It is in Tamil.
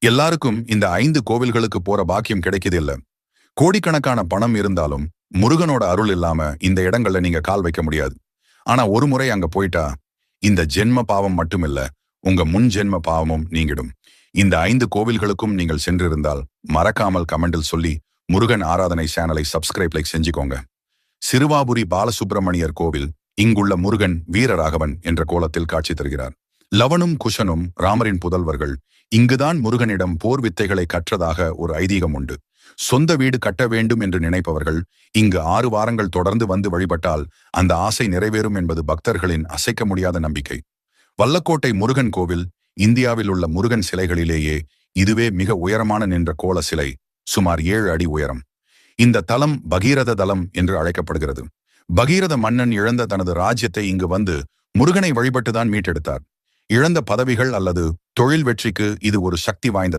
எல்லாருக்கும் இந்த 5 கோவில்களுக்கு போற பாக்கியம் கிடைக்குது இல்ல. கோடிக்கணக்கான பணம் இருந்தாலும் முருகனோட அருள் இல்லாம இந்த இடங்கள்ல நீங்க கால் வைக்க முடியாது. ஆனா ஒரு முறை அங்க போயிட்டா இந்த ஜென்ம பாவம் மட்டுமில்ல, உங்க முன் ஜென்ம பாவமும் நீங்கிடும். இந்த 5 கோவில்களுக்கும் நீங்கள் சென்றிருந்தால் மறக்காமல் கமெண்டில் சொல்லி முருகன் ஆராதனை சேனலை சப்ஸ்கிரைப் லைக் செஞ்சுக்கோங்க. சிறுவாபுரி பாலசுப்பிரமணியர் கோவில். இங்குள்ள முருகன் வீரராகவன் என்ற கோலத்தில் காட்சி தருகிறார். லவனும் குஷனும் ராமரின் புதல்வர்கள். இங்குதான் முருகனிடம் போர் வித்தைகளை கற்றதாக ஒரு ஐதீகம் உண்டு. சொந்த வீடு கட்ட வேண்டும் என்று நினைப்பவர்கள் இங்கு 6 வாரங்கள் தொடர்ந்து வந்து வழிபட்டால் அந்த ஆசை நிறைவேறும் என்பது பக்தர்களின் அசைக்க முடியாத நம்பிக்கை. வல்லக்கோட்டை முருகன் கோவில் இந்தியாவில் உள்ள முருகன் சிலைகளிலேயே இதுவே மிக உயரமான நின்ற கோல சிலை. சுமார் 7 அடி உயரம். இந்த தலம் பகீரத தலம் என்று அழைக்கப்படுகிறது. பகீரத மன்னன் இழந்த தனது ராஜ்யத்தை இங்கு வந்து முருகனை வழிபட்டுதான் மீட்டெடுத்தார். இழந்த பதவிகள் அல்லது தொழில் வெற்றிக்கு இது ஒரு சக்தி வாய்ந்த